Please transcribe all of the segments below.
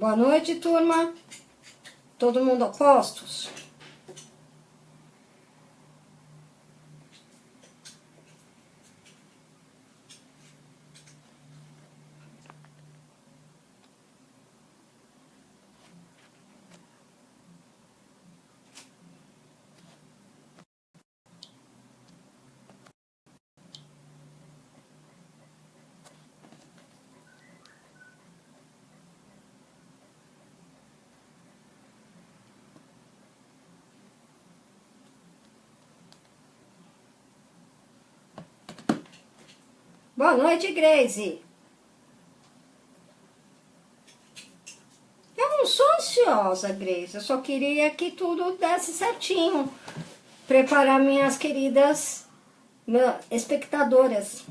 Boa noite, turma. Todo mundo a postos? Boa noite, Grace. Eu não sou ansiosa, Grace. Eu só queria que tudo desse certinho. Preparar minhas queridas espectadoras.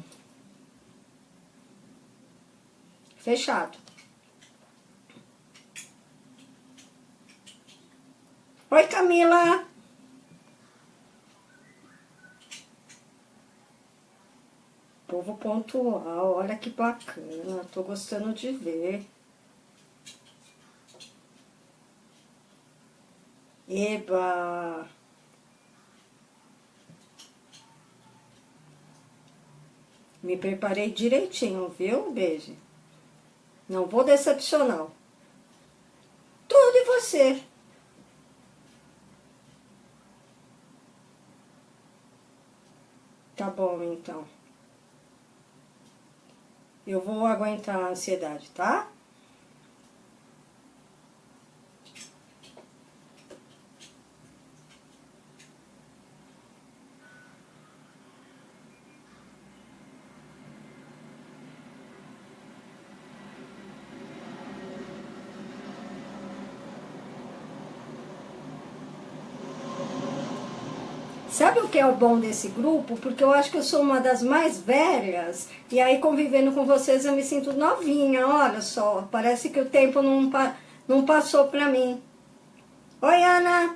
Fechado. Oi, Camila. Povo pontual, olha que bacana. Tô gostando de ver. Eba! Me preparei direitinho, viu? Beijo. Não vou decepcionar. Tudo e você. Tá bom, então. Eu vou aguentar a ansiedade, tá? Sabe o que é o bom desse grupo? Porque eu acho que eu sou uma das mais velhas, e aí convivendo com vocês eu me sinto novinha, olha só. Parece que o tempo não passou pra mim. Oi, Ana!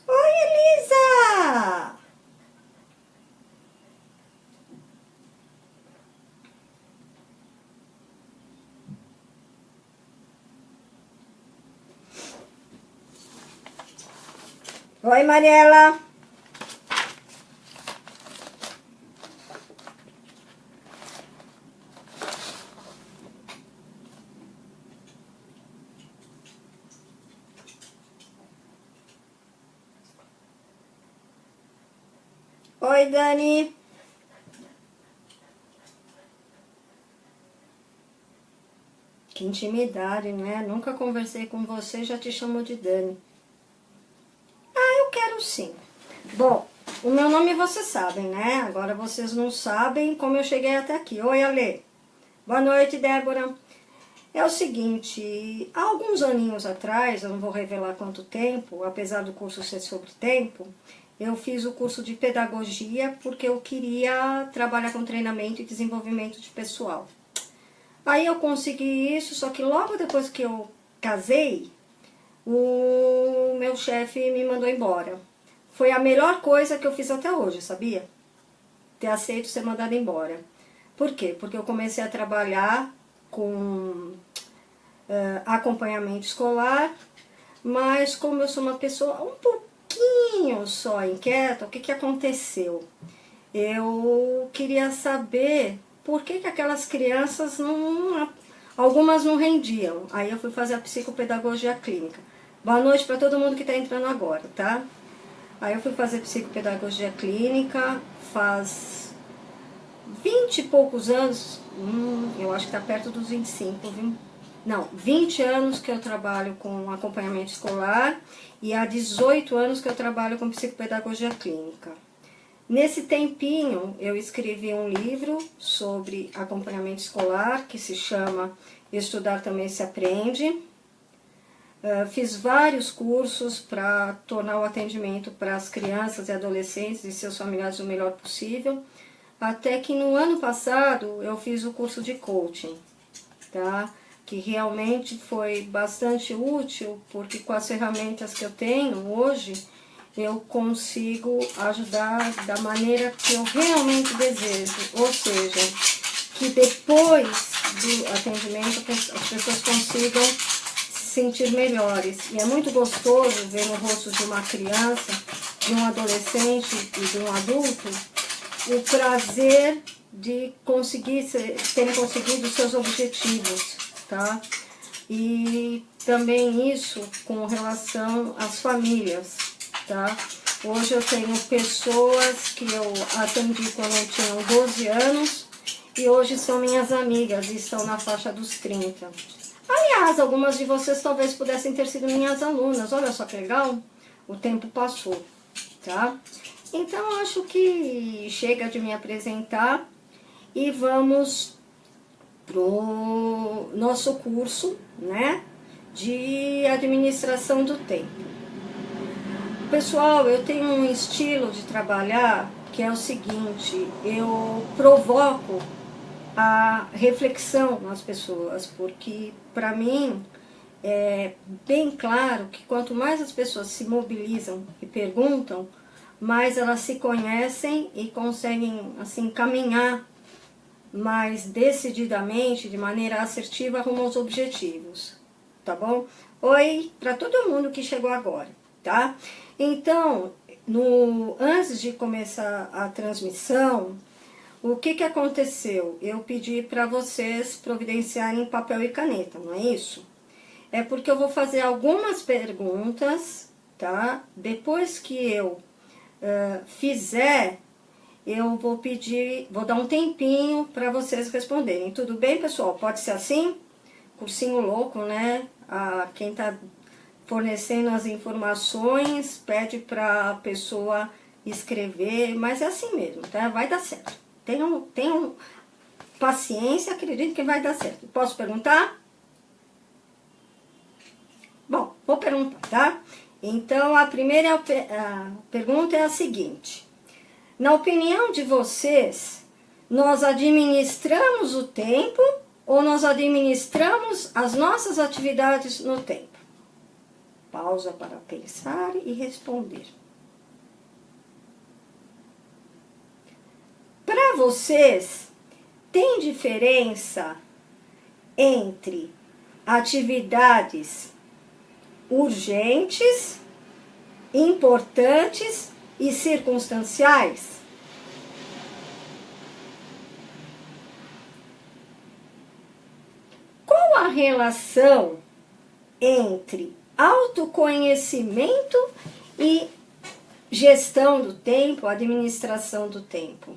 Oi, Elisa! Oi, Mariela! Oi, Dani! Que intimidade, né? Nunca conversei com você e já te chamo de Dani. Ah, eu quero sim. Bom, o meu nome vocês sabem, né? Agora vocês não sabem como eu cheguei até aqui. Oi, Ale. Boa noite, Débora. É o seguinte, há alguns aninhos atrás, eu não vou revelar quanto tempo, apesar do curso ser sobre tempo, eu fiz o curso de pedagogia porque eu queria trabalhar com treinamento e desenvolvimento de pessoal. Aí eu consegui isso, só que logo depois que eu casei, o meu chefe me mandou embora. Foi a melhor coisa que eu fiz até hoje, sabia? Ter aceito ser mandada embora. Por quê? Porque eu comecei a trabalhar com acompanhamento escolar, mas como eu sou uma pessoa um pouquinho só inquieta, o que aconteceu? Eu queria saber por que aquelas crianças algumas não rendiam. Aí eu fui fazer a psicopedagogia clínica. Boa noite para todo mundo que está entrando agora, tá? Aí eu fui fazer psicopedagogia clínica, faz 20 e poucos anos, eu acho que está perto dos 25, viu? Não, 20 anos que eu trabalho com acompanhamento escolar e há 18 anos que eu trabalho com psicopedagogia clínica. Nesse tempinho, eu escrevi um livro sobre acompanhamento escolar, que se chama Estudar Também Se Aprende. Fiz vários cursos para tornar o atendimento para as crianças e adolescentes e seus familiares o melhor possível. Até que no ano passado, eu fiz o curso de coaching, tá? que realmente foi bastante útil, porque com as ferramentas que eu tenho hoje, eu consigo ajudar da maneira que eu realmente desejo, ou seja, que depois do atendimento as pessoas consigam se sentir melhores. E é muito gostoso ver no rosto de uma criança, de um adolescente e de um adulto, o prazer de terem conseguido seus objetivos, tá? E também isso com relação às famílias, tá? Hoje eu tenho pessoas que eu atendi quando tinham 12 anos e hoje são minhas amigas e estão na faixa dos 30. Aliás, algumas de vocês talvez pudessem ter sido minhas alunas, olha só que legal, o tempo passou, tá? Então acho que chega de me apresentar e vamos pro nosso curso, né, de administração do tempo. Pessoal, eu tenho um estilo de trabalhar que é o seguinte: eu provoco a reflexão nas pessoas, porque para mim é bem claro que quanto mais as pessoas se mobilizam e perguntam, mais elas se conhecem e conseguem assim caminhar mais decididamente, de maneira assertiva, rumo aos objetivos, tá bom? Oi para todo mundo que chegou agora, tá? Então, antes de começar a transmissão, o que aconteceu? Eu pedi para vocês providenciarem papel e caneta, não é isso? É porque eu vou fazer algumas perguntas, tá? Depois que eu fizer, eu vou dar um tempinho para vocês responderem. Tudo bem, pessoal? Pode ser assim? Cursinho louco, né? Quem tá fornecendo as informações pede para a pessoa escrever, mas é assim mesmo, tá? Vai dar certo. Tenham paciência, acredito que vai dar certo. Posso perguntar? Bom, vou perguntar, tá? Então, a primeira pergunta é a seguinte: na opinião de vocês, nós administramos o tempo ou nós administramos as nossas atividades no tempo? Pausa para pensar e responder. Para vocês, tem diferença entre atividades urgentes, importantes e circunstanciais? Qual a relação entre autoconhecimento e gestão do tempo, administração do tempo?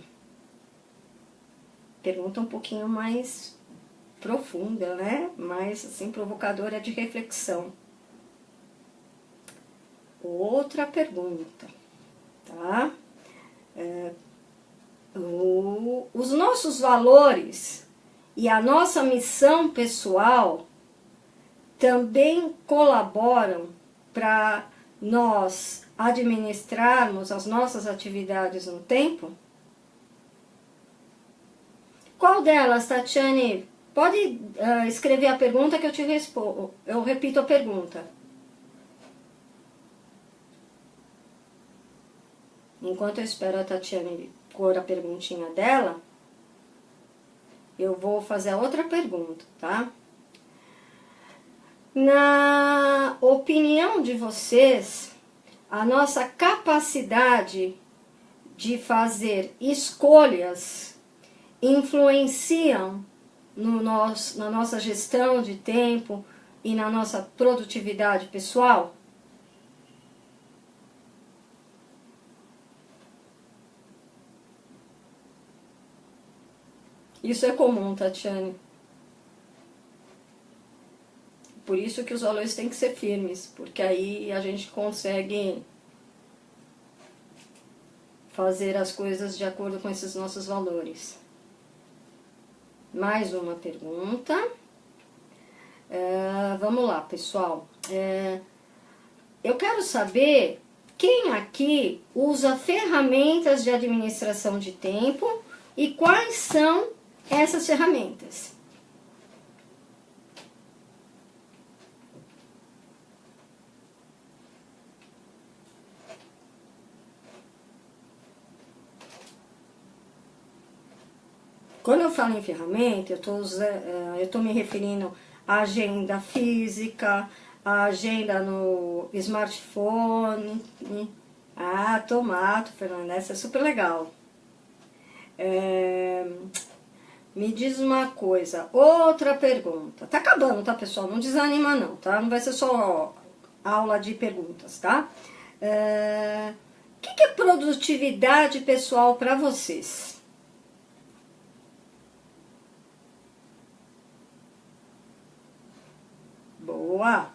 Pergunta um pouquinho mais profunda, né? Mais assim, provocadora de reflexão. Outra pergunta, tá? Os nossos valores e a nossa missão pessoal também colaboram para nós administrarmos as nossas atividades no tempo? Qual delas, Tatiane? Pode escrever a pergunta que eu te respondo. Eu repito a pergunta. Enquanto eu espero a Tatiane pôr a perguntinha dela, eu vou fazer a outra pergunta, tá? Na opinião de vocês, a nossa capacidade de fazer escolhas influenciam na nossa gestão de tempo e na nossa produtividade pessoal? Isso é comum, Tatiane. Por isso que os valores têm que ser firmes, porque aí a gente consegue fazer as coisas de acordo com esses nossos valores. Mais uma pergunta. Vamos lá, pessoal. Eu quero saber quem aqui usa ferramentas de administração de tempo e quais são essas ferramentas. Quando eu falo em ferramenta, eu tô me referindo à agenda física, à agenda no smartphone. Ah, tomato, Fernanda, essa é super legal. Me diz uma coisa, outra pergunta. Tá acabando, tá, pessoal? Não desanima não, tá? Não vai ser só aula de perguntas, tá? O que é produtividade pessoal para vocês? Boa!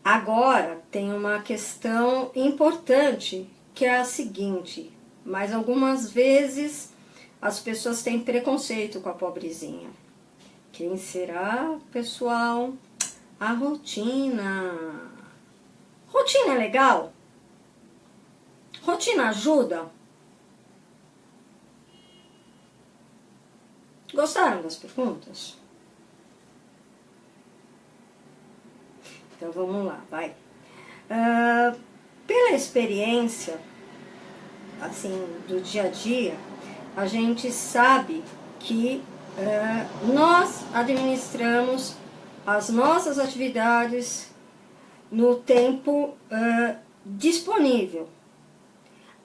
Agora tem uma questão importante, que é a seguinte, mas algumas vezes as pessoas têm preconceito com a pobrezinha. Quem será, pessoal? A rotina. Rotina é legal? Rotina ajuda? Gostaram das perguntas? Então vamos lá, vai. Pela experiência, assim, do dia a dia, a gente sabe que nós administramos as nossas atividades no tempo disponível.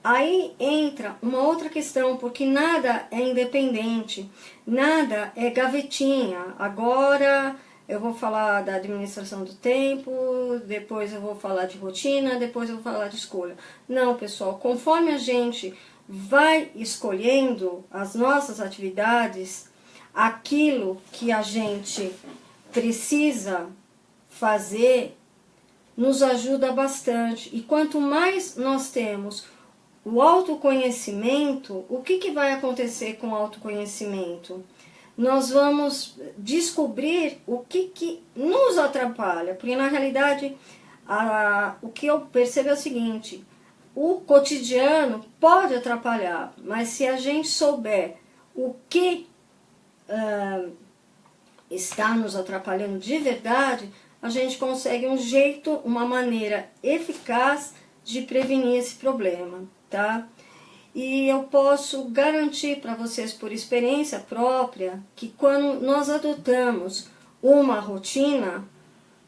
Aí entra uma outra questão, porque nada é independente, nada é gavetinha. Agora eu vou falar da administração do tempo, depois eu vou falar de rotina, depois eu vou falar de escolha. Não, pessoal, conforme a gente vai escolhendo as nossas atividades, aquilo que a gente precisa fazer nos ajuda bastante. E quanto mais nós temos o autoconhecimento, o que vai acontecer com o autoconhecimento? Nós vamos descobrir o que nos atrapalha, porque na realidade o que eu percebo é o seguinte, o cotidiano pode atrapalhar, mas se a gente souber o que está nos atrapalhando de verdade, a gente consegue um jeito, uma maneira eficaz de prevenir esse problema, tá? E eu posso garantir para vocês por experiência própria que quando nós adotamos uma rotina,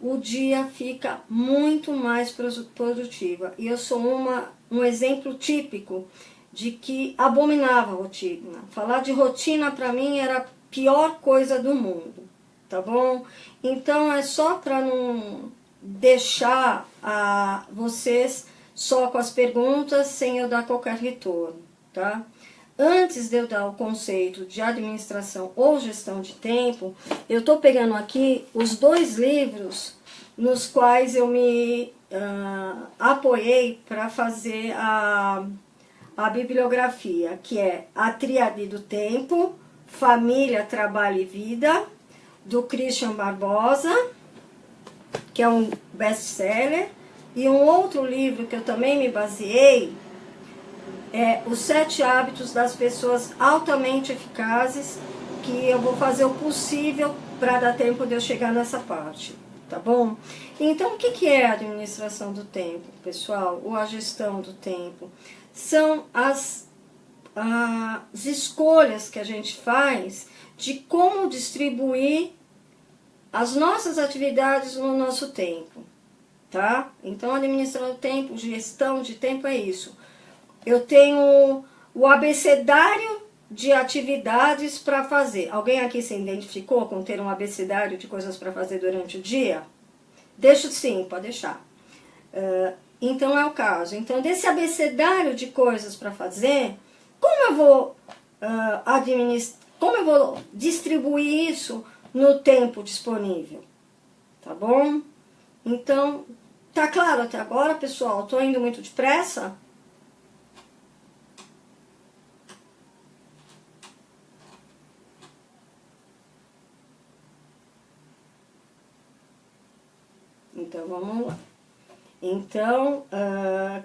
o dia fica muito mais produtiva. E eu sou um exemplo típico de que abominava a rotina. Falar de rotina para mim era a pior coisa do mundo, tá bom? Então é só para não deixar vocês só com as perguntas sem eu dar qualquer retorno, tá? Antes de eu dar o conceito de administração ou gestão de tempo, eu estou pegando aqui os 2 livros nos quais eu me apoiei para fazer a bibliografia, que é A Tríade do Tempo, Família, Trabalho e Vida, do Christian Barbosa, que é um best-seller, e um outro livro que eu também me baseei é Os 7 Hábitos das Pessoas Altamente Eficazes, que eu vou fazer o possível para dar tempo de eu chegar nessa parte, tá bom? Então, o que é a administração do tempo, pessoal? Ou a gestão do tempo? São as escolhas que a gente faz de como distribuir as nossas atividades no nosso tempo, tá? Então, administrar o tempo, gestão de tempo é isso. Eu tenho o abecedário de atividades para fazer. Alguém aqui se identificou com ter um abecedário de coisas para fazer durante o dia? Deixo sim, pode deixar. Então é o caso. Então, desse abecedário de coisas para fazer, como eu vou como eu vou distribuir isso no tempo disponível? Tá bom? Então, tá claro até agora, pessoal? Tô indo muito depressa? Então, vamos lá. Então,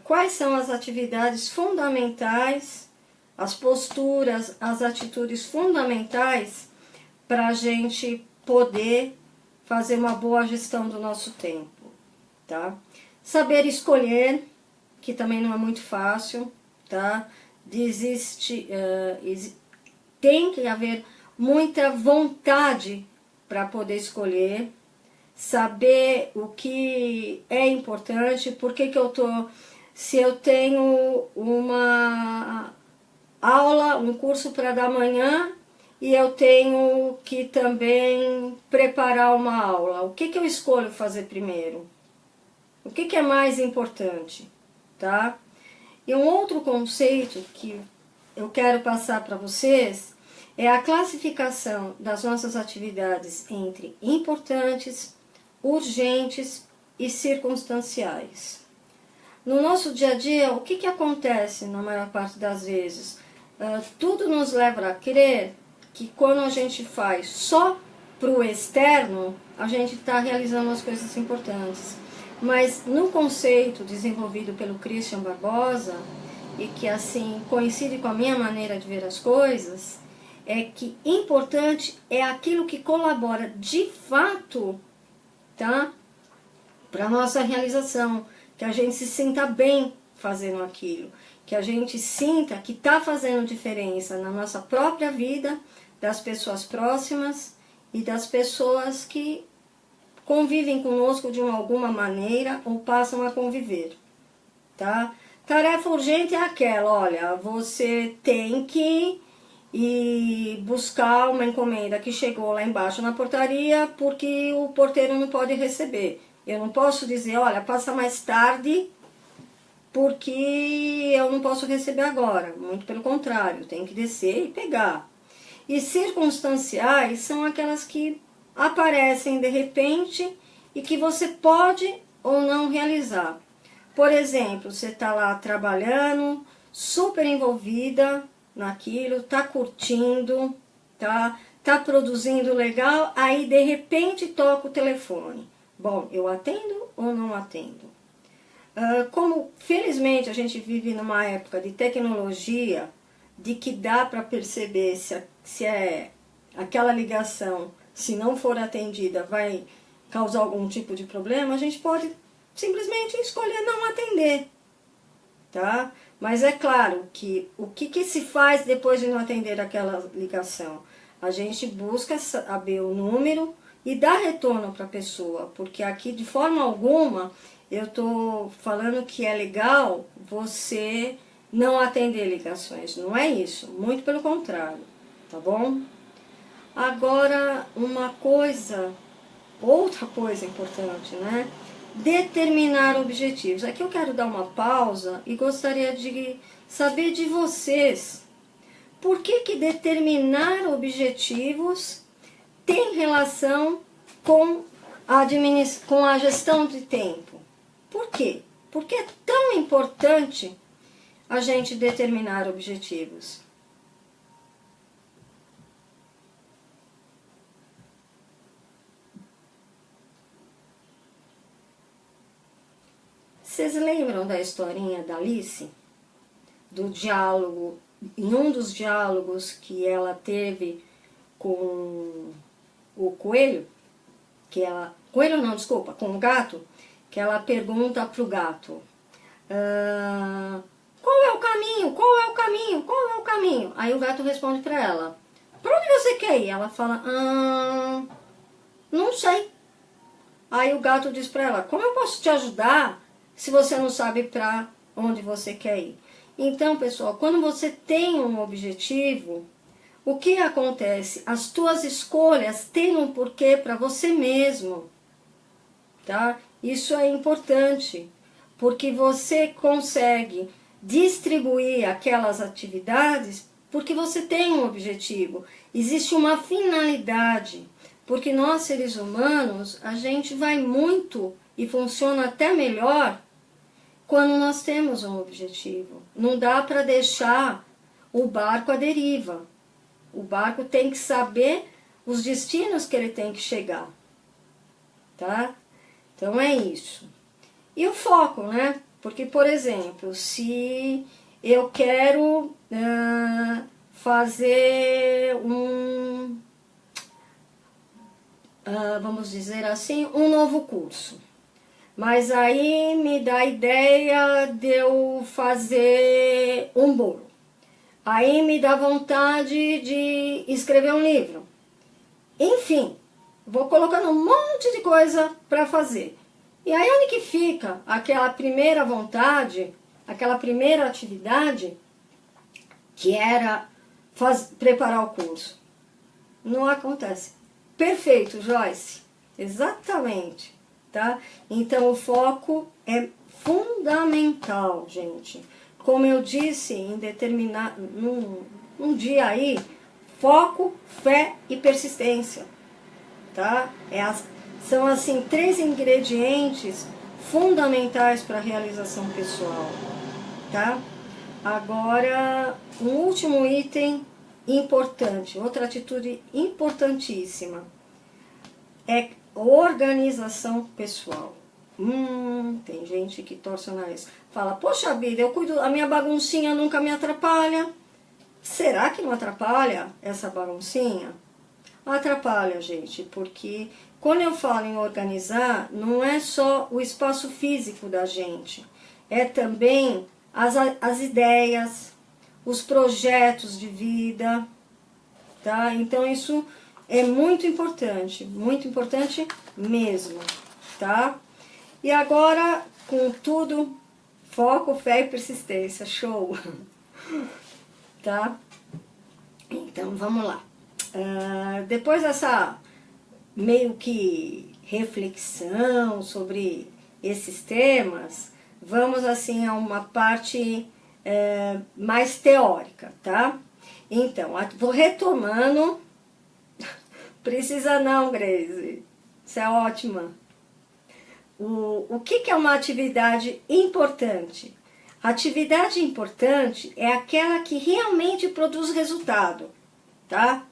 quais são as atividades fundamentais, as posturas, as atitudes fundamentais para a gente poder fazer uma boa gestão do nosso tempo, tá? Saber escolher, que também não é muito fácil, tá? tem que haver muita vontade para poder escolher, saber o que é importante, se eu tenho uma aula, um curso para dar amanhã e eu tenho que também preparar uma aula, o que eu escolho fazer primeiro? O que é mais importante, tá? E um outro conceito que eu quero passar para vocês é a classificação das nossas atividades entre importantes, urgentes e circunstanciais. No nosso dia a dia, o que acontece na maior parte das vezes? Tudo nos leva a crer que quando a gente faz só para o externo, a gente está realizando as coisas importantes. Mas no conceito desenvolvido pelo Christian Barbosa, e que assim coincide com a minha maneira de ver as coisas, é que importante é aquilo que colabora de fato, tá, para a nossa realização, que a gente se sinta bem fazendo aquilo, que a gente sinta que está fazendo diferença na nossa própria vida, das pessoas próximas e das pessoas que convivem conosco de alguma maneira ou passam a conviver, tá? Tarefa urgente é aquela, olha, você tem que ir buscar uma encomenda que chegou lá embaixo na portaria porque o porteiro não pode receber. Eu não posso dizer, olha, passa mais tarde porque eu não posso receber agora. Muito pelo contrário, tem que descer e pegar. E circunstanciais são aquelas que aparecem de repente e que você pode ou não realizar. Por exemplo, você está lá trabalhando, super envolvida naquilo, está curtindo, tá produzindo legal, aí de repente toca o telefone. Bom, eu atendo ou não atendo? Como felizmente a gente vive numa época de tecnologia, de que dá para perceber se é aquela ligação, se não for atendida, vai causar algum tipo de problema, a gente pode simplesmente escolher não atender, tá? Mas é claro que o que se faz depois de não atender aquela ligação? A gente busca saber o número e dar retorno para a pessoa, porque aqui de forma alguma eu estou falando que é legal você não atender ligações, não é isso, muito pelo contrário, tá bom? Agora, outra coisa importante, né? Determinar objetivos. Aqui eu quero dar uma pausa e gostaria de saber de vocês. Por que determinar objetivos tem relação com a gestão de tempo? Por quê? Porque é tão importante a gente determinar objetivos. Vocês lembram da historinha da Alice? Do diálogo, em um dos diálogos que ela teve com o coelho, coelho não, desculpa, com o gato, que ela pergunta para o gato, qual é o caminho, qual é o caminho, qual é o caminho? Aí o gato responde para ela, para onde você quer ir? Ela fala, não sei. Aí o gato diz para ela, como eu posso te ajudar se você não sabe para onde você quer ir? Então, pessoal, quando você tem um objetivo, o que acontece? As tuas escolhas têm um porquê para você mesmo, tá? Isso é importante, porque você consegue distribuir aquelas atividades porque você tem um objetivo. Existe uma finalidade, porque nós, seres humanos, a gente vai muito e funciona até melhor quando nós temos um objetivo. Não dá para deixar o barco à deriva. O barco tem que saber os destinos que ele tem que chegar, tá? Então é isso. E o foco, né? Porque, por exemplo, se eu quero fazer vamos dizer assim, um novo curso. Mas aí me dá a ideia de eu fazer um bolo. Aí me dá vontade de escrever um livro. Enfim, vou colocando um monte de coisa para fazer. E aí onde que fica aquela primeira vontade, aquela primeira atividade que era preparar o curso? Não acontece. Perfeito, Joyce. Exatamente, tá? Então o foco é fundamental, gente. Como eu disse em num dia aí, foco, fé e persistência, tá? São assim 3 ingredientes fundamentais para a realização pessoal, tá? Agora, um último item importante, outra atitude importantíssima, é organização pessoal. Tem gente que torce o nariz. Fala, poxa vida, eu cuido, a minha baguncinha nunca me atrapalha. Será que não atrapalha essa baguncinha? Atrapalha, gente, porque quando eu falo em organizar, não é só o espaço físico da gente, é também as ideias, os projetos de vida, tá? Então isso é muito importante mesmo, tá? E agora, com tudo, foco, fé e persistência, show! Tá? Então, vamos lá. Depois dessa meio que reflexão sobre esses temas, vamos assim a uma parte mais teórica, tá? Então, vou retomando. Precisa não, Grace. Isso é ótima. O que é uma atividade importante? Atividade importante é aquela que realmente produz resultado, tá?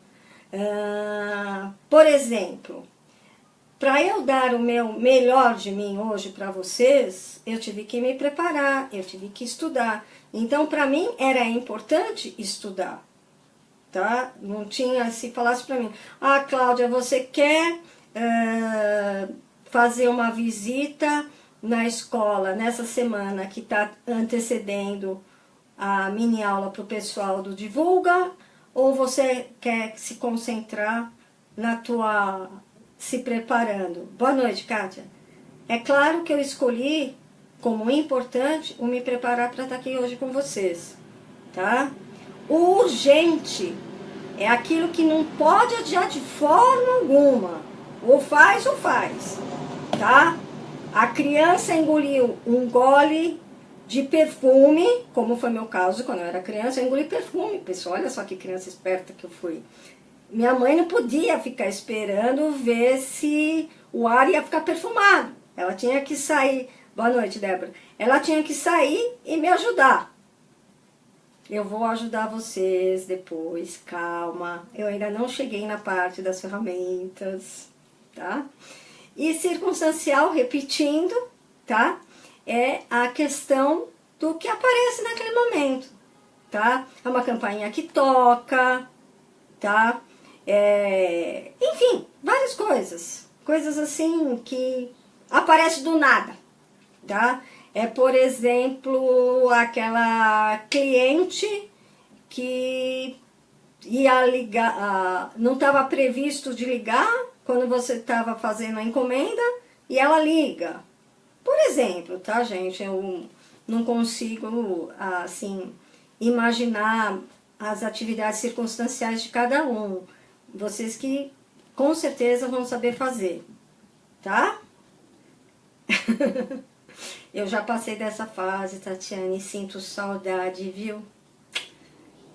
Por exemplo, para eu dar o meu melhor de mim hoje para vocês, eu tive que me preparar, eu tive que estudar. Então, para mim, era importante estudar, tá? Não tinha, se falasse para mim, Cláudia, você quer fazer uma visita na escola nessa semana que está antecedendo a mini aula para o pessoal do Divulga, ou você quer se concentrar se preparando? Boa noite, Kátia. É claro que eu escolhi como importante o me preparar para estar aqui hoje com vocês, tá? O urgente é aquilo que não pode adiar de forma alguma. Ou faz, tá? A criança engoliu um gole de perfume, como foi meu caso quando eu era criança, eu engoli perfume. Pessoal, olha só que criança esperta que eu fui. Minha mãe não podia ficar esperando ver se o ar ia ficar perfumado. Ela tinha que sair. Boa noite, Débora. Ela tinha que sair e me ajudar. Eu vou ajudar vocês depois, calma. Eu ainda não cheguei na parte das ferramentas, tá? E circunstancial, repetindo, tá? É a questão do que aparece naquele momento, tá? É uma campainha que toca, tá? Enfim, várias coisas. Coisas assim que aparecem do nada, tá? Por exemplo, aquela cliente que ia ligar, não estava previsto de ligar quando você estava fazendo a encomenda e ela liga. Por exemplo, tá, gente? Eu não consigo, assim, imaginar as atividades circunstanciais de cada um. Vocês que com certeza vão saber fazer, tá? Eu já passei dessa fase, Tatiane, e sinto saudade, viu?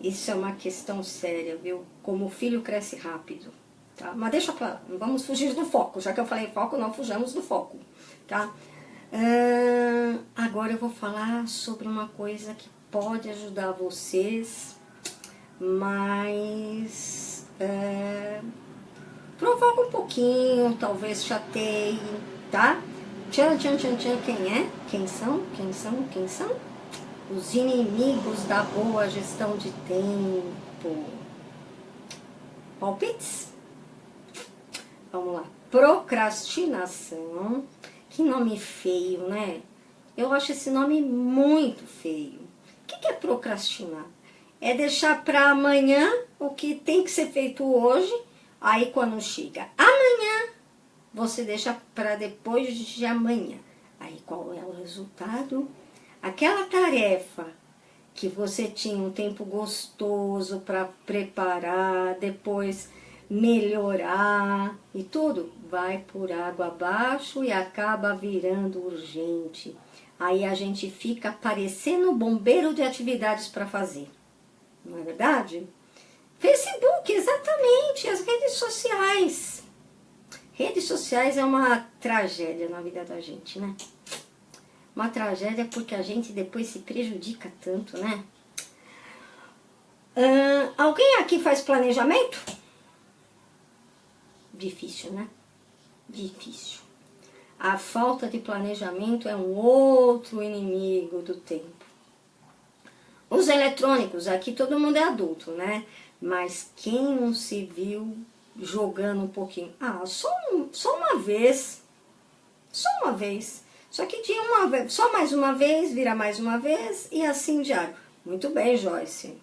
Isso é uma questão séria, viu? Como o filho cresce rápido, tá? Mas deixa pra lá, não vamos fugir do foco. Já que eu falei foco, não fujamos do foco, tá? Agora eu vou falar sobre uma coisa que pode ajudar vocês, mas provoca um pouquinho, talvez chateie, tá? Tchan, tchan, tchan, tchan, quem é? Quem são? Quem são? Quem são? Os inimigos da boa gestão de tempo. Palpites? Vamos lá. Procrastinação. Que nome feio, né? Eu acho esse nome muito feio. O que é procrastinar? é deixar para amanhã o que tem que ser feito hoje. Aí quando chega amanhã, você deixa para depois de amanhã. Aí qual é o resultado? Aquela tarefa que você tinha um tempo gostoso para preparar, depois melhorar e tudo, vai por água abaixo e acaba virando urgente. Aí a gente fica parecendo bombeiro de atividades para fazer. Não é verdade? Facebook, exatamente, as redes sociais. Redes sociais é uma tragédia na vida da gente, né? Uma tragédia porque a gente depois se prejudica tanto, né? Alguém aqui faz planejamento? Difícil, né? Difícil. A falta de planejamento é um outro inimigo do tempo. Os eletrônicos, aqui todo mundo é adulto, né? Mas quem não se viu jogando um pouquinho? Ah, só uma vez. Só uma vez. Só que tinha uma vez, só mais uma vez, vira mais uma vez e assim diário. Muito bem, Joyce.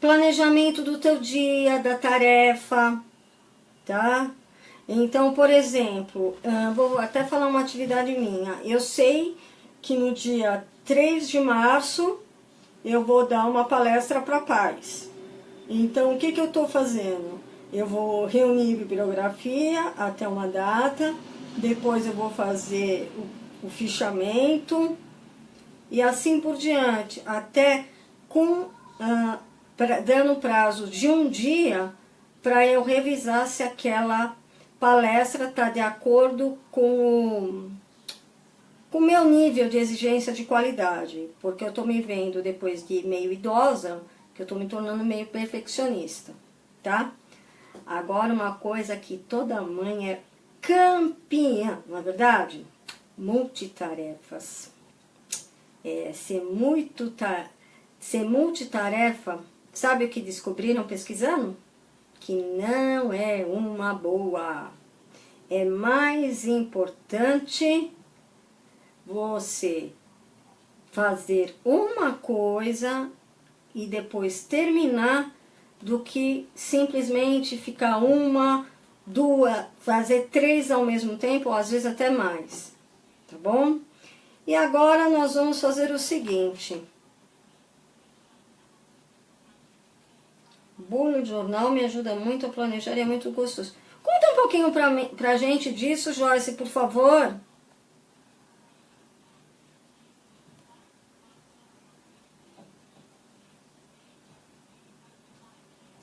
Planejamento do teu dia, da tarefa, tá? Então, por exemplo, vou até falar uma atividade minha. Eu sei que no dia 3 de março eu vou dar uma palestra para pais. Então, o que eu estou fazendo? Eu vou reunir bibliografia até uma data, depois eu vou fazer o fichamento e assim por diante, até dando prazo de um dia para eu revisar se aquela palestra está de acordo com o meu nível de exigência de qualidade, porque eu estou me vendo depois de meio idosa, que eu estou me tornando meio perfeccionista, tá? Agora uma coisa que toda mãe é campeã, não é verdade? Multitarefas. Ser multitarefa, sabe o que descobriram pesquisando? Que não é uma boa. É mais importante você fazer uma coisa e depois terminar do que simplesmente ficar uma, duas, fazer 3 ao mesmo tempo, ou às vezes até mais, tá bom? E agora nós vamos fazer o seguinte. Bolo de jornal me ajuda muito a planejar e é muito gostoso. Conta um pouquinho pra gente disso, Joyce, por favor.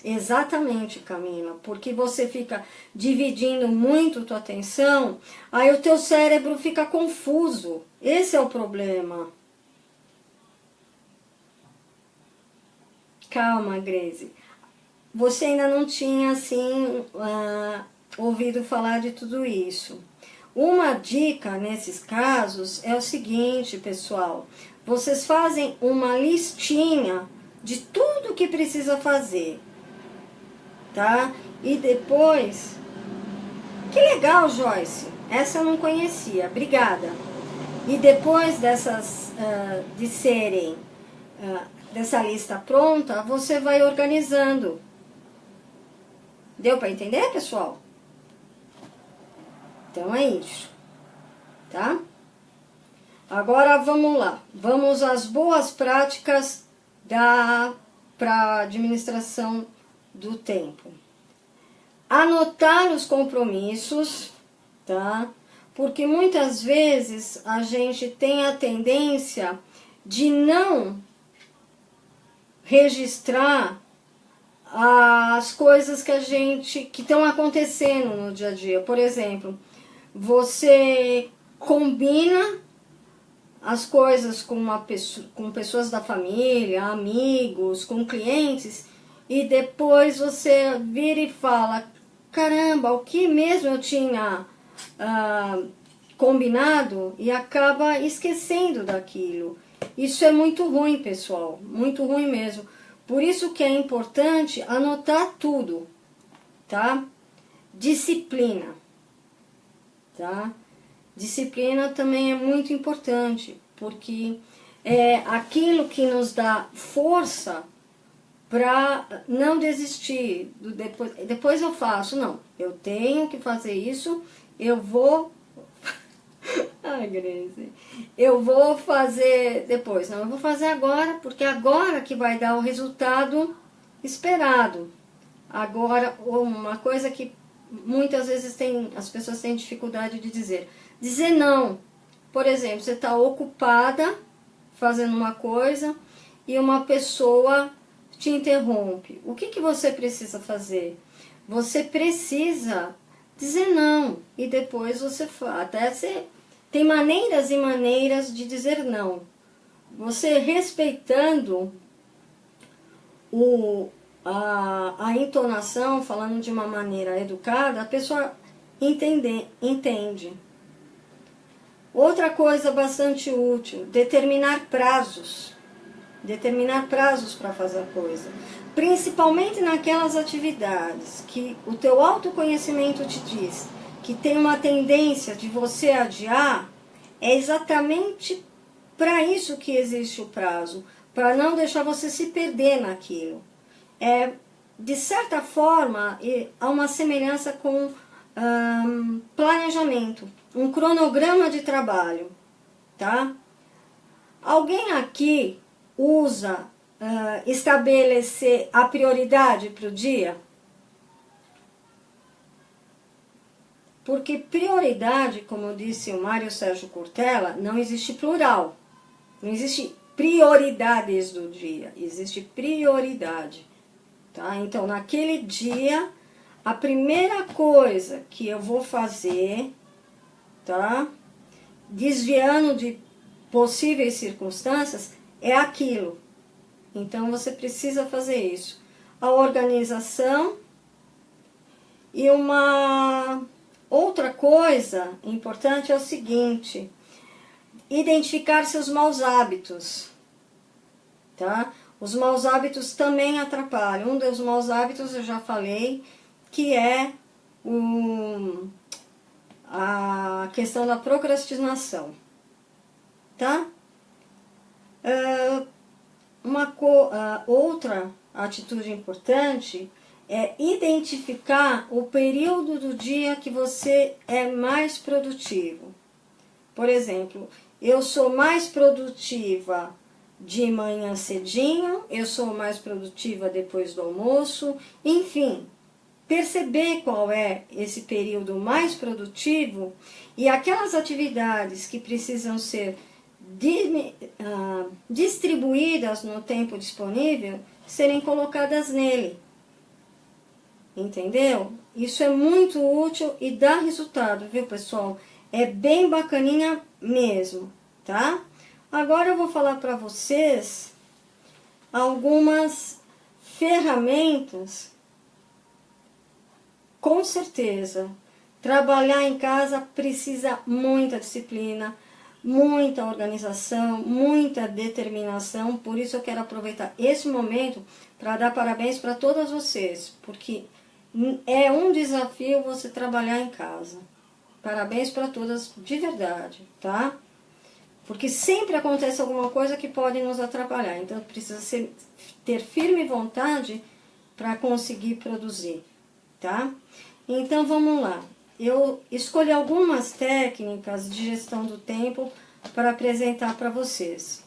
Exatamente, Camila, porque você fica dividindo muito tua atenção, aí o teu cérebro fica confuso. Esse é o problema. Calma, Grace. Você ainda não tinha, assim, ouvido falar de tudo isso. Uma dica nesses casos é o seguinte, pessoal. Vocês fazem uma listinha de tudo que precisa fazer, tá? E depois... Que legal, Joyce. Essa eu não conhecia. Obrigada. E depois de serem... dessa lista pronta, você vai organizando. Deu para entender, pessoal? Então é isso, tá? Agora vamos lá. Vamos às boas práticas para administração do tempo. Anotar os compromissos, tá? Porque muitas vezes a gente tem a tendência de não registrar as coisas que estão acontecendo no dia a dia. Por exemplo, você combina as coisas com pessoas da família, amigos, com clientes, e depois você vira e fala, caramba, o que mesmo eu tinha combinado, e acaba esquecendo daquilo. Isso é muito ruim, pessoal, muito ruim mesmo. Por isso que é importante anotar tudo, tá? Disciplina, tá? Disciplina também é muito importante, porque é aquilo que nos dá força para não desistir, depois eu faço, não, eu tenho que fazer isso, eu vou, ai Grace, eu vou fazer depois, não, eu vou fazer agora, porque agora que vai dar o resultado esperado. Agora, uma coisa que muitas vezes as pessoas têm dificuldade de dizer não. Por exemplo, você está ocupada fazendo uma coisa e uma pessoa te interrompe. O que você precisa fazer? Você precisa dizer não e depois você até tem maneiras e maneiras de dizer não. Você respeitando a entonação, falando de uma maneira educada, a pessoa entende. Outra coisa bastante útil, determinar prazos. Determinar prazos para fazer a coisa. Principalmente naquelas atividades que o teu autoconhecimento te diz que tem uma tendência de você adiar, é exatamente para isso que existe o prazo, para não deixar você se perder naquilo. De certa forma, há uma semelhança com planejamento, um cronograma de trabalho, tá? Alguém aqui usa estabelecer a prioridade para o dia? Porque prioridade, como disse o Mário Sérgio Cortella, não existe plural, não existe prioridades do dia, existe prioridade. Tá? Então, naquele dia, a primeira coisa que eu vou fazer, tá? Desviando de possíveis circunstâncias, é aquilo. Então, você precisa fazer isso. A organização e uma outra coisa importante é o seguinte, identificar seus maus hábitos, tá? Os maus hábitos também atrapalham. Um dos maus hábitos eu já falei, que é a questão da procrastinação, tá? Outra atitude importante é identificar o período do dia que você é mais produtivo. Por exemplo, eu sou mais produtiva de manhã cedinho, eu sou mais produtiva depois do almoço, enfim, perceber qual é esse período mais produtivo e aquelas atividades que precisam ser distribuídas no tempo disponível, serem colocadas nele. Entendeu? Isso é muito útil e dá resultado, viu, pessoal? É bem bacaninha mesmo, tá? Agora eu vou falar para vocês algumas ferramentas. Com certeza, trabalhar em casa precisa muita disciplina, muita organização, muita determinação. Por isso eu quero aproveitar esse momento para dar parabéns para todas vocês, porque é um desafio você trabalhar em casa. Parabéns para todas de verdade, tá? Porque sempre acontece alguma coisa que pode nos atrapalhar. Então precisa ter firme vontade para conseguir produzir, tá? Então vamos lá. Eu escolhi algumas técnicas de gestão do tempo para apresentar para vocês.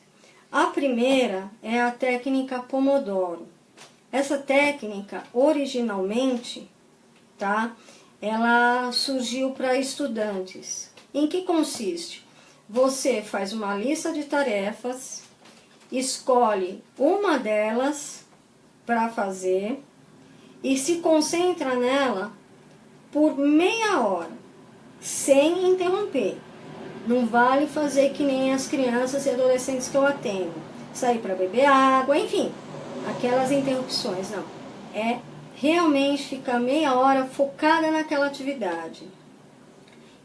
A primeira é a técnica Pomodoro. Essa técnica, originalmente, tá? Ela surgiu para estudantes. Em que consiste? Você faz uma lista de tarefas, escolhe uma delas para fazer e se concentra nela por meia hora, sem interromper. Não vale fazer que nem as crianças e adolescentes que eu atendo, sair para beber água, enfim, aquelas interrupções, não. É realmente ficar meia hora focada naquela atividade.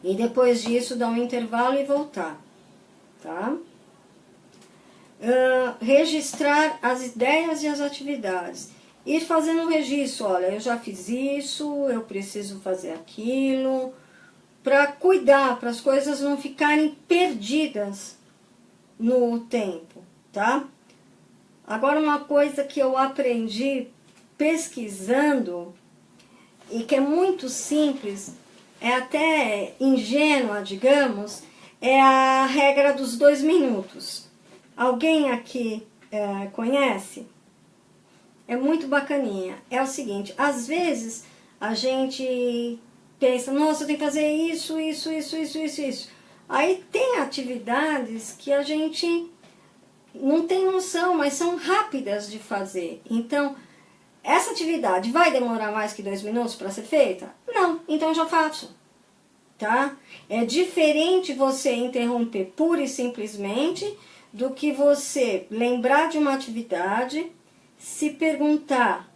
E depois disso dar um intervalo e voltar, tá? Registrar as ideias e as atividades. Ir fazendo um registro, olha, eu já fiz isso, eu preciso fazer aquilo, para cuidar, para as coisas não ficarem perdidas no tempo, tá? Agora, uma coisa que eu aprendi pesquisando e que é muito simples, é até ingênua, digamos, é a regra dos 2 minutos. Alguém aqui conhece? É muito bacaninha. É o seguinte, às vezes a gente pensa, nossa, eu tenho que fazer isso, isso, isso, isso, isso, isso. Aí tem atividades que a gente não tem noção, mas são rápidas de fazer. Então, essa atividade vai demorar mais que 2 minutos para ser feita? Não, então eu já faço. Tá? É diferente você interromper pura e simplesmente do que você lembrar de uma atividade, se perguntar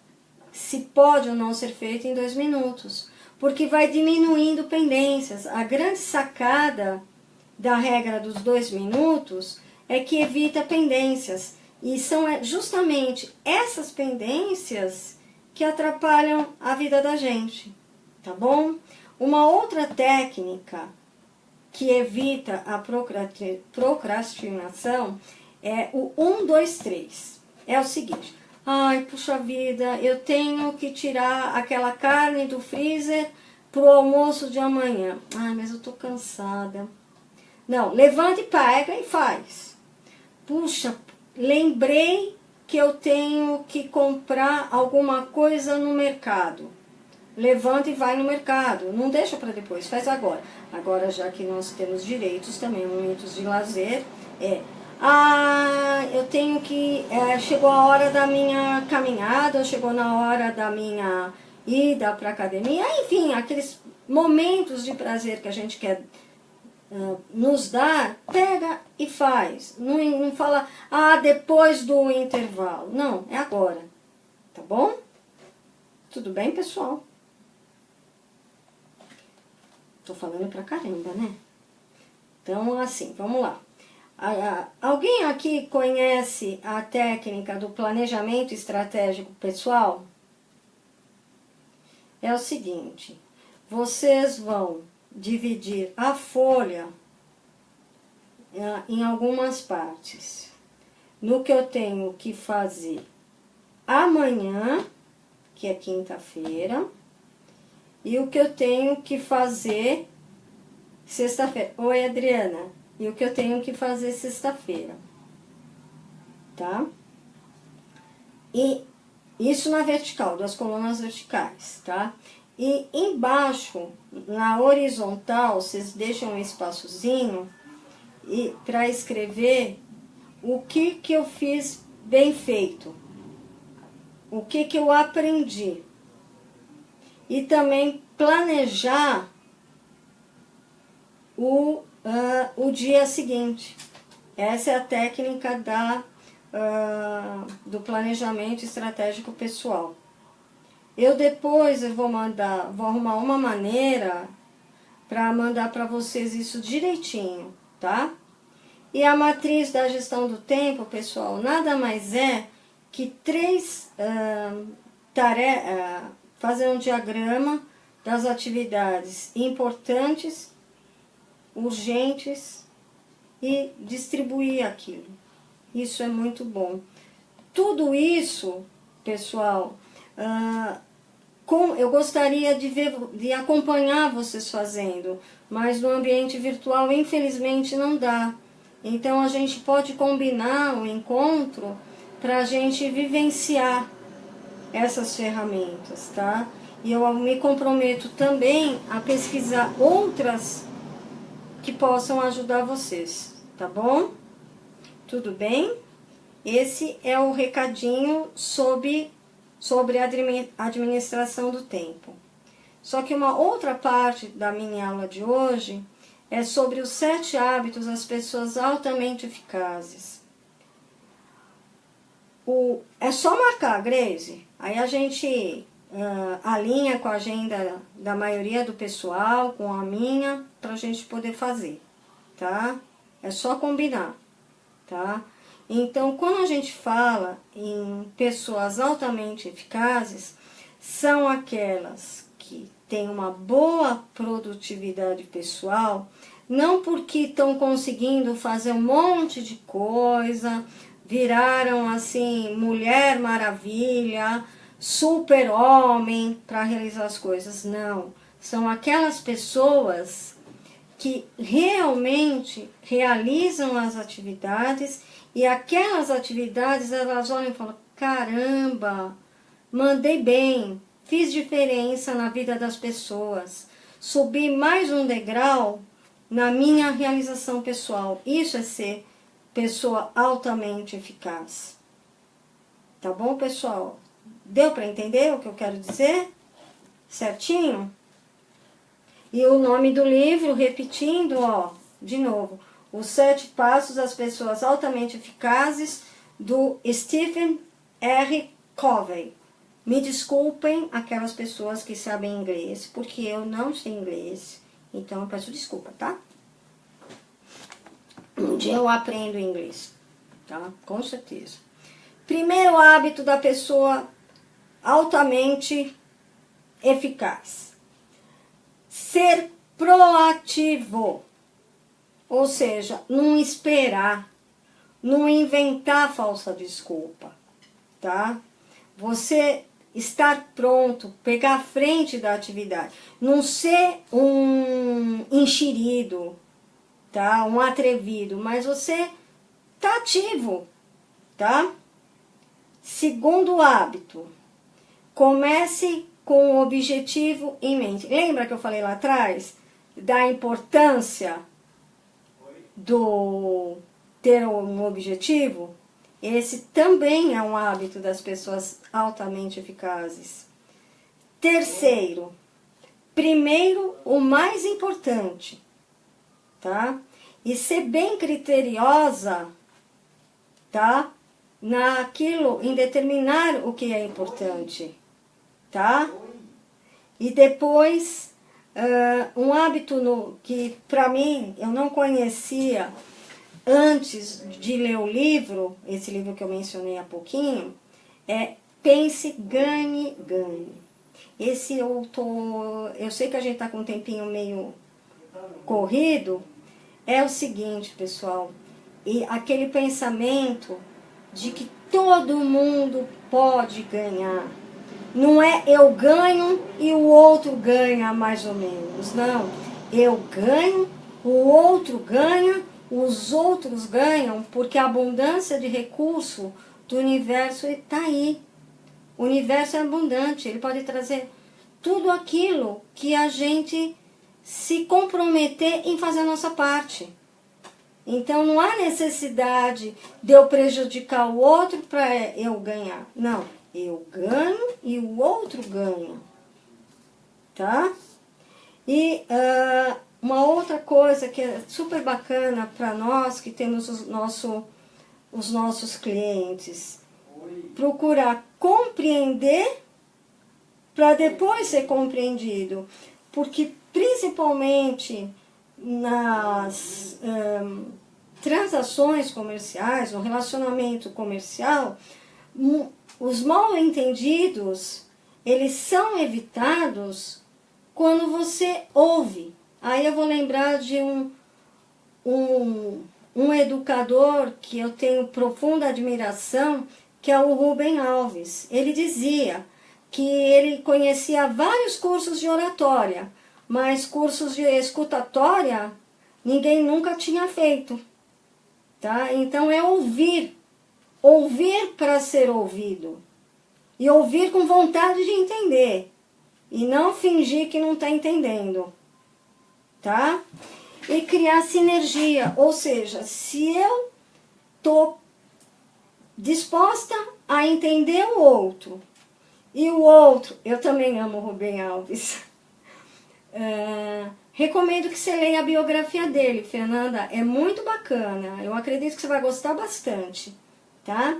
se pode ou não ser feita em 2 minutos, porque vai diminuindo pendências. A grande sacada da regra dos 2 minutos é que evita pendências, e são justamente essas pendências que atrapalham a vida da gente, tá bom? Uma outra técnica que evita a procrastinação é o 1, 2, 3. É o seguinte, ai, puxa vida, eu tenho que tirar aquela carne do freezer pro almoço de amanhã. Ai, mas eu tô cansada. Não, levanta e pega e faz. Puxa, lembrei que eu tenho que comprar alguma coisa no mercado. Levanta e vai no mercado, não deixa para depois, faz agora. Agora, já que nós temos direitos também, momentos de lazer, eu tenho que, chegou a hora da minha caminhada, chegou na hora da minha ida para academia, enfim, aqueles momentos de prazer que a gente quer nos dar, pega e faz. Não fala, depois do intervalo. Não, é agora, tá bom? Tudo bem, pessoal? Tô falando pra caramba, né? Então, assim, vamos lá. Alguém aqui conhece a técnica do planejamento estratégico pessoal? É o seguinte, vocês vão dividir a folha em algumas partes. No que eu tenho que fazer amanhã, que é quinta-feira, e o que eu tenho que fazer sexta-feira. Oi, Adriana. E o que eu tenho que fazer sexta-feira. Tá? E isso na vertical, das colunas verticais, tá? E embaixo, na horizontal, vocês deixam um espaçozinho para escrever o que eu fiz bem feito. O que eu aprendi. E também planejar o dia seguinte. Essa é a técnica do planejamento estratégico pessoal. Depois eu vou arrumar uma maneira para mandar para vocês isso direitinho, tá? E a matriz da gestão do tempo, pessoal, nada mais é que 3 fazer um diagrama das atividades importantes, urgentes e distribuir aquilo. Isso é muito bom. Tudo isso, pessoal, eu gostaria de acompanhar vocês fazendo, mas no ambiente virtual, infelizmente, não dá. Então, a gente pode combinar um encontro para a gente vivenciar essas ferramentas, tá? E eu me comprometo também a pesquisar outras que possam ajudar vocês, tá bom? Tudo bem? Esse é o recadinho sobre a administração do tempo. Só que uma outra parte da minha aula de hoje é sobre os 7 hábitos das pessoas altamente eficazes. É só marcar, Grace, aí a gente alinha com a agenda da maioria do pessoal, com a minha, para a gente poder fazer, tá? É só combinar, tá? Então, quando a gente fala em pessoas altamente eficazes, são aquelas que têm uma boa produtividade pessoal, não porque estão conseguindo fazer um monte de coisa, viraram assim, Mulher Maravilha, super-homem para realizar as coisas. Não, são aquelas pessoas que realmente realizam as atividades e aquelas atividades elas olham e falam, caramba, mandei bem, fiz diferença na vida das pessoas, subi mais um degrau na minha realização pessoal. Isso é ser pessoa altamente eficaz. Tá bom, pessoal? Deu para entender o que eu quero dizer? Certinho? E o nome do livro, repetindo, ó, de novo, Os 7 Passos das Pessoas Altamente Eficazes, do Stephen R. Covey. Me desculpem aquelas pessoas que sabem inglês, porque eu não sei inglês, então eu peço desculpa, tá? Um dia eu aprendo inglês, tá? Com certeza. Primeiro hábito da pessoa altamente eficaz. Ser proativo. Ou seja, não esperar, não inventar falsa desculpa, tá? Você estar pronto, pegar a frente da atividade, não ser um enxerido, tá? Um atrevido, mas você tá ativo, tá? Segundo hábito, comece com o objetivo em mente. Lembra que eu falei lá atrás da importância do ter um objetivo? Esse também é um hábito das pessoas altamente eficazes. Terceiro, primeiro, o mais importante, tá? E ser bem criteriosa, tá? Naquilo, em determinar o que é importante, tá? E depois, um hábito que para mim eu não conhecia antes de ler o livro, esse livro que eu mencionei há pouquinho, é Pense, Ganhe, Ganhe. Esse eu sei que a gente tá com um tempinho meio corrido, é o seguinte, pessoal, e aquele pensamento de que todo mundo pode ganhar. Não é eu ganho e o outro ganha mais ou menos, não. Eu ganho, o outro ganha, os outros ganham, porque a abundância de recurso do universo está aí. O universo é abundante, ele pode trazer tudo aquilo que a gente se comprometer em fazer a nossa parte. Então não há necessidade de eu prejudicar o outro para eu ganhar. Não, eu ganho e o outro ganha. Tá? E uma outra coisa que é super bacana para nós que temos os nossos clientes, procurar compreender para depois ser compreendido. Porque principalmente nas transações comerciais, no relacionamento comercial, os mal entendidos, eles são evitados quando você ouve. Aí eu vou lembrar de um educador que eu tenho profunda admiração, que é o Rubem Alves. Ele dizia que ele conhecia vários cursos de oratória, mas cursos de escutatória ninguém nunca tinha feito, tá? Então é ouvir para ser ouvido, e ouvir com vontade de entender, e não fingir que não está entendendo, tá? E criar sinergia, ou seja, se eu estou disposta a entender o outro, e o outro, eu também amo o Rubem Alves, recomendo que você leia a biografia dele, Fernanda, é muito bacana, eu acredito que você vai gostar bastante, tá?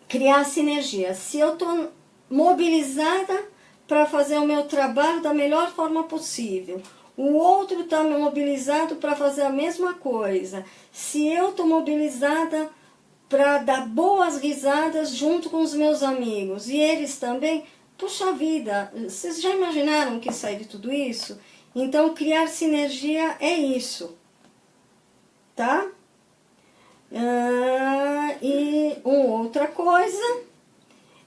Criar sinergia. Se eu estou mobilizada para fazer o meu trabalho da melhor forma possível, o outro está mobilizado para fazer a mesma coisa, se eu estou mobilizada para dar boas risadas junto com os meus amigos, e eles também, puxa vida, vocês já imaginaram o que sai de tudo isso? Então, criar sinergia é isso, tá? E outra coisa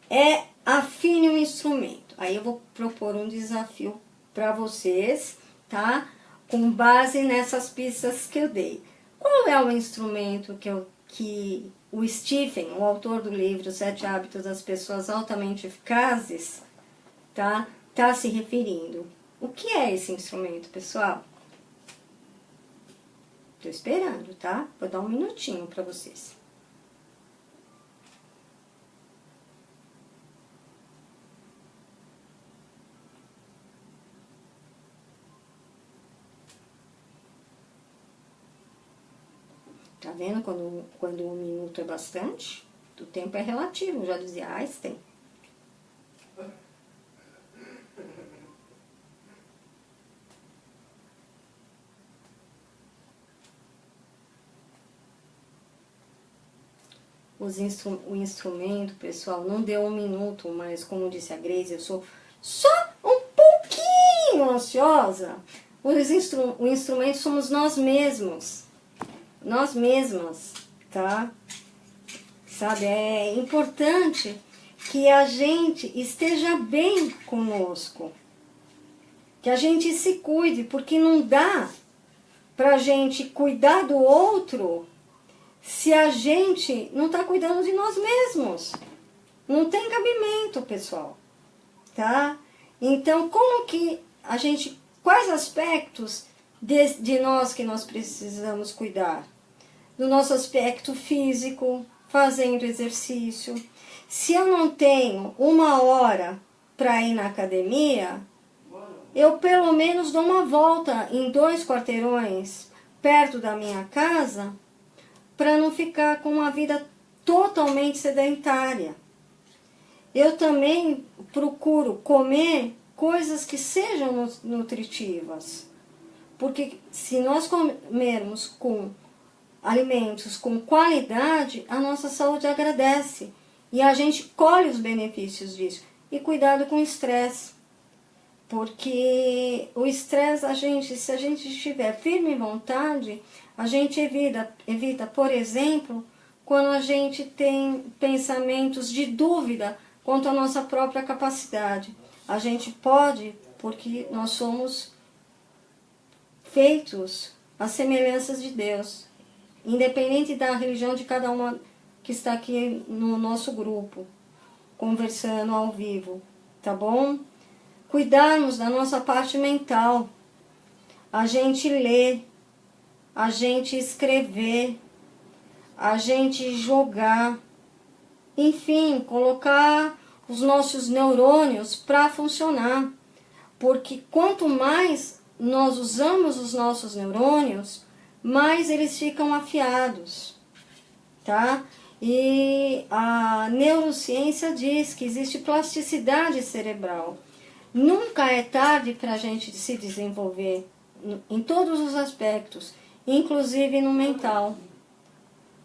é afine o instrumento. Aí eu vou propor um desafio para vocês, tá? Com base nessas pistas que eu dei. Qual é o instrumento que o Stephen, o autor do livro Sete Hábitos das Pessoas Altamente Eficazes, tá se referindo? O que é esse instrumento, pessoal? Tô esperando, tá? Vou dar um minutinho para vocês. Tá vendo quando um minuto é bastante? O tempo é relativo, já dizia Einstein. O instrumento, pessoal, não deu um minuto, mas como disse a Grace, eu sou só um pouquinho ansiosa. O instrumento somos nós mesmos. Nós mesmas, tá? Sabe, é importante que a gente esteja bem conosco. Que a gente se cuide, porque não dá pra gente cuidar do outro se a gente não está cuidando de nós mesmos. Não tem cabimento, pessoal, tá? Então, como que a gente, quais aspectos de nós que nós precisamos cuidar? Do nosso aspecto físico, fazendo exercício. Se eu não tenho 1 hora para ir na academia, eu pelo menos dou uma volta em 2 quarteirões perto da minha casa, para não ficar com uma vida totalmente sedentária. Eu também procuro comer coisas que sejam nutritivas, porque se nós comermos com alimentos com qualidade, a nossa saúde agradece e a gente colhe os benefícios disso. E cuidado com o estresse, porque o estresse, se a gente estiver firme em vontade, a gente evita, por exemplo, quando a gente tem pensamentos de dúvida quanto à nossa própria capacidade. A gente pode, porque nós somos feitos às semelhanças de Deus, independente da religião de cada uma que está aqui no nosso grupo, conversando ao vivo, tá bom? Cuidarmos da nossa parte mental, a gente ler, a gente escrever, a gente jogar, enfim, colocar os nossos neurônios para funcionar. Porque quanto mais nós usamos os nossos neurônios, mais eles ficam afiados, tá? E a neurociência diz que existe plasticidade cerebral. Nunca é tarde para a gente se desenvolver em todos os aspectos, inclusive no mental.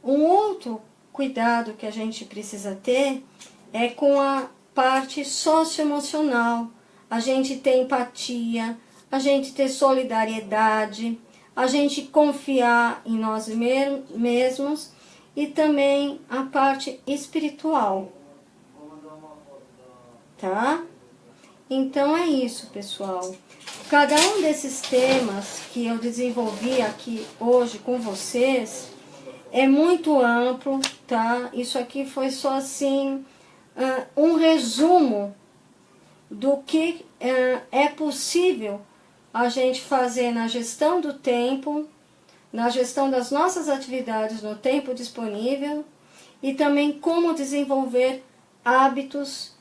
Um outro cuidado que a gente precisa ter é com a parte socioemocional. A gente ter empatia, a gente ter solidariedade, a gente confiar em nós mesmos e também a parte espiritual, tá? Então é isso, pessoal. Cada um desses temas que eu desenvolvi aqui hoje com vocês é muito amplo, tá? Isso aqui foi só assim um resumo do que é possível a gente fazer na gestão do tempo, na gestão das nossas atividades no tempo disponível e também como desenvolver hábitos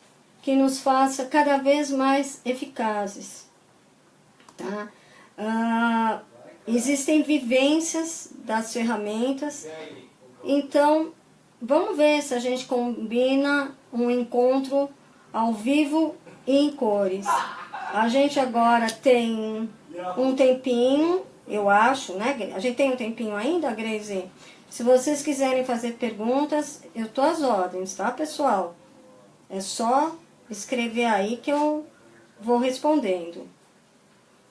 que nos faça cada vez mais eficazes, tá? Existem vivências das ferramentas, então vamos ver se a gente combina um encontro ao vivo e em cores. A gente agora tem um tempinho, eu acho, né? A gente tem um tempinho ainda, Grazi? Se vocês quiserem fazer perguntas, eu tô às ordens, tá, pessoal? É só escrever aí que eu vou respondendo.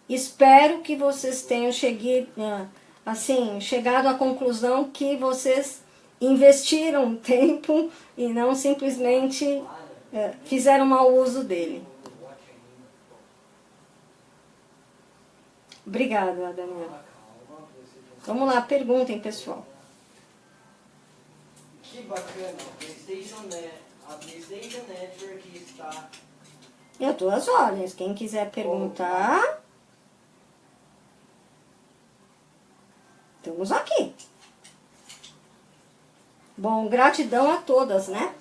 Espero que vocês tenham chegado à conclusão que vocês investiram tempo e não simplesmente fizeram mau uso dele. Obrigada, Daniela. Vamos lá, perguntem, pessoal. Que bacana, a PlayStation Network está... Eu estou às ordens. Quem quiser perguntar, estamos aqui. Bom, gratidão a todas, né?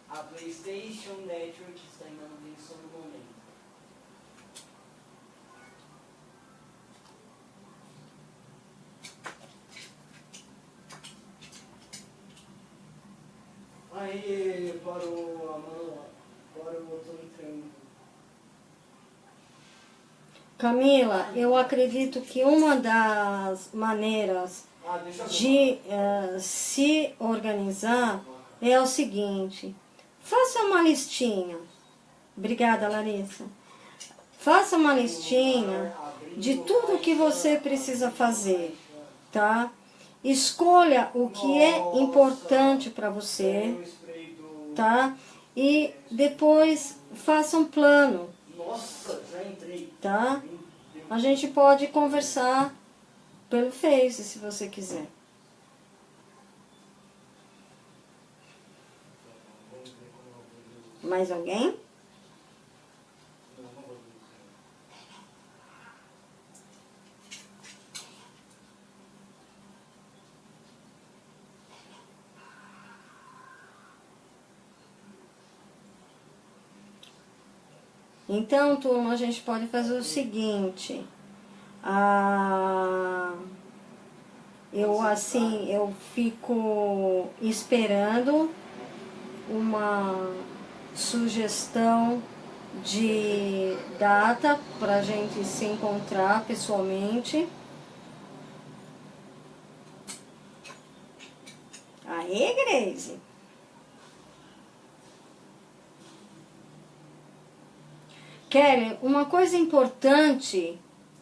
A PlayStation Network está em manutenção no momento. Aí, para o outro entrando. Camila, eu acredito que uma das maneiras de se organizar é o seguinte: faça uma listinha. Obrigada, Larissa. Faça uma listinha de tudo que você precisa fazer, tá? Escolha o que é importante para você, tá? E depois faça um plano, Nossa, já entrei. tá? A gente pode conversar pelo Face, se você quiser. Mais alguém? Então, turma, a gente pode fazer o seguinte. Eu fico esperando uma sugestão de data para a gente se encontrar pessoalmente. Aê, Grace! Kelly, uma coisa importante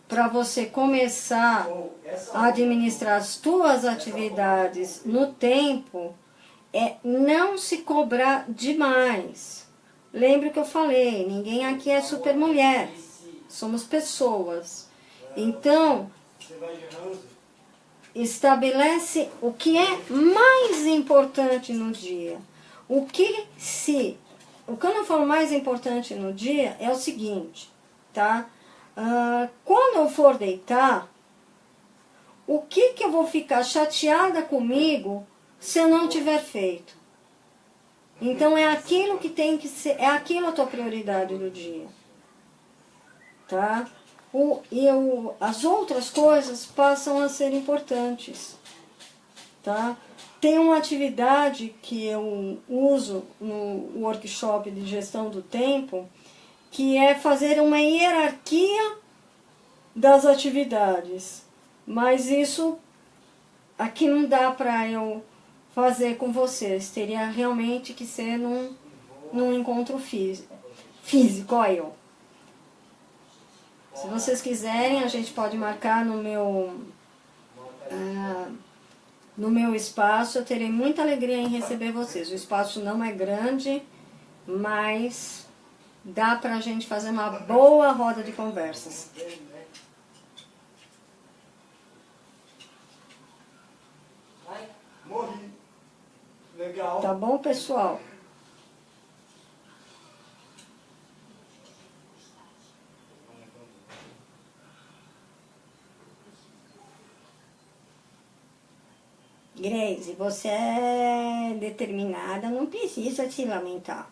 para você começar a administrar as suas atividades no tempo é não se cobrar demais. Lembre que eu falei, ninguém aqui é super mulher, somos pessoas. Então, estabelece o que é mais importante no dia. O que eu não falo mais importante no dia é o seguinte, tá? Quando eu for deitar, o que eu vou ficar chateada comigo se eu não tiver feito? Então é aquilo que tem que ser, é aquilo a tua prioridade do dia, tá? As outras coisas passam a ser importantes, tá? Tem uma atividade que eu uso no workshop de gestão do tempo, que é fazer uma hierarquia das atividades. Mas isso aqui não dá para eu fazer com vocês. Teria realmente que ser num encontro físico, olha eu. Se vocês quiserem, a gente pode marcar no meu espaço. Eu terei muita alegria em receber vocês. O espaço não é grande, mas dá pra gente fazer uma boa roda de conversas. Morri. Legal. Tá bom, pessoal? Grace, você é determinada, não precisa se lamentar.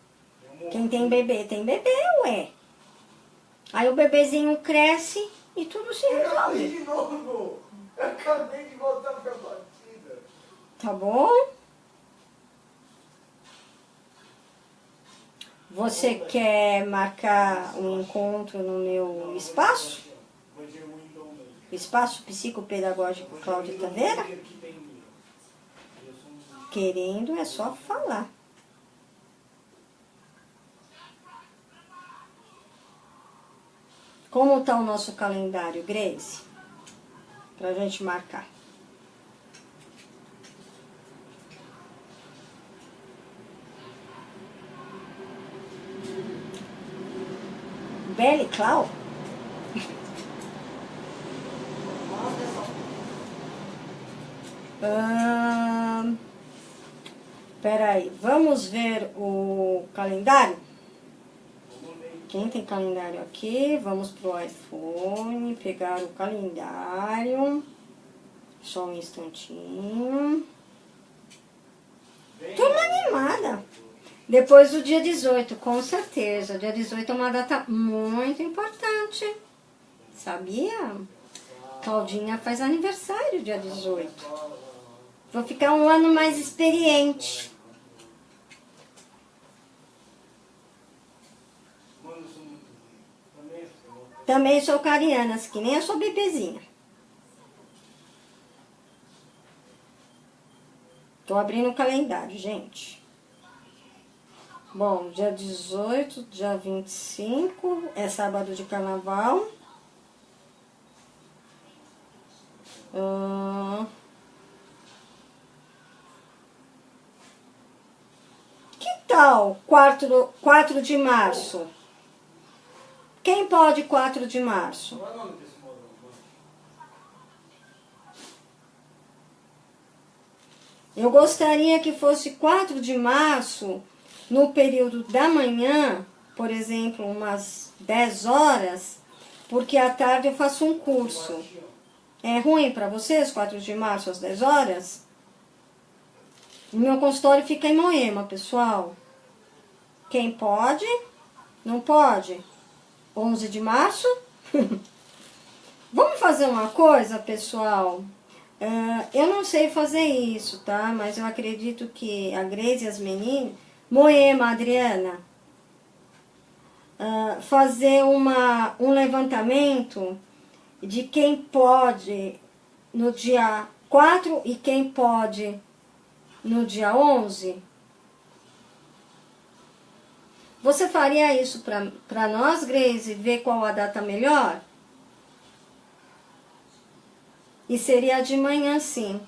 Quem tem bebê, ué. Aí o bebezinho cresce e tudo se resolve. De novo. Eu acabei de voltar pra partida. Tá bom? Você quer marcar um encontro no meu espaço? Espaço Psicopedagógico Cláudia Taveira? Querendo é só falar. Como está o nosso calendário, Grace? Pra gente marcar. Belly Clau? Peraí, vamos ver o calendário? Quem tem calendário aqui? Vamos pro iPhone, pegar o calendário. Só um instantinho. Turma animada. Depois do dia 18, com certeza. Dia 18 é uma data muito importante. Sabia? Claudinha faz aniversário dia 18. Vou ficar um ano mais experiente. Também sou cariana, que nem eu sou bebezinha. Tô abrindo o calendário, gente. Bom, dia 18, dia 25, é sábado de carnaval. Que tal 4 de março? Quem pode 4 de março? Eu gostaria que fosse 4 de março, no período da manhã, por exemplo, umas 10 horas, porque à tarde eu faço um curso. É ruim para vocês, 4 de março às 10 horas? O meu consultório fica em Moema, pessoal. Quem pode? Não pode? 11 de março? Vamos fazer uma coisa, pessoal? Eu não sei fazer isso, tá? Mas eu acredito que a Grace e as meninas... Moema, Adriana. Fazer um levantamento de quem pode no dia 4 e quem pode no dia 11. Você faria isso para nós, Grace, ver qual a data melhor? E seria de manhã, sim.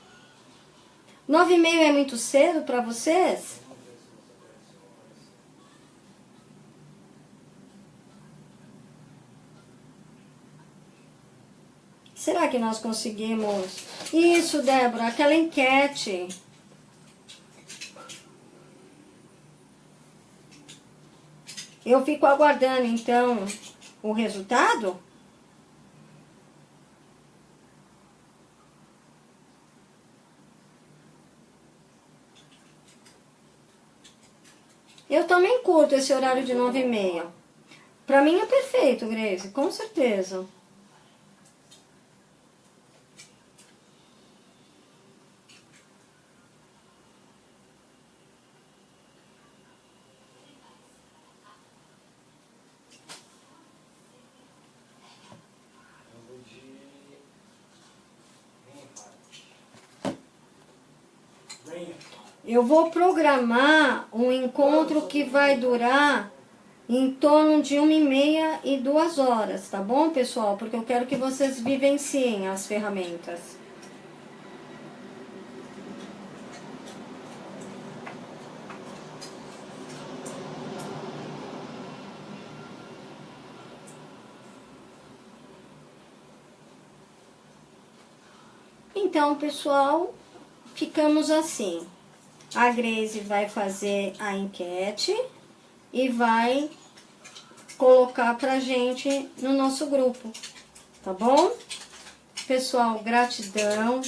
9h30 é muito cedo para vocês? Será que nós conseguimos? Isso, Débora, aquela enquete. Eu fico aguardando, então, o resultado. Eu também curto esse horário de 9h30. Pra mim é perfeito, Grace, com certeza. Eu vou programar um encontro que vai durar em torno de 1h30 e 2 horas, tá bom, pessoal? Porque eu quero que vocês vivenciem as ferramentas. Então, pessoal, ficamos assim. A Grace vai fazer a enquete e vai colocar pra gente no nosso grupo, tá bom? Pessoal, gratidão.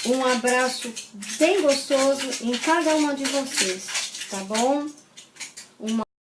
Um abraço bem gostoso em cada uma de vocês, tá bom?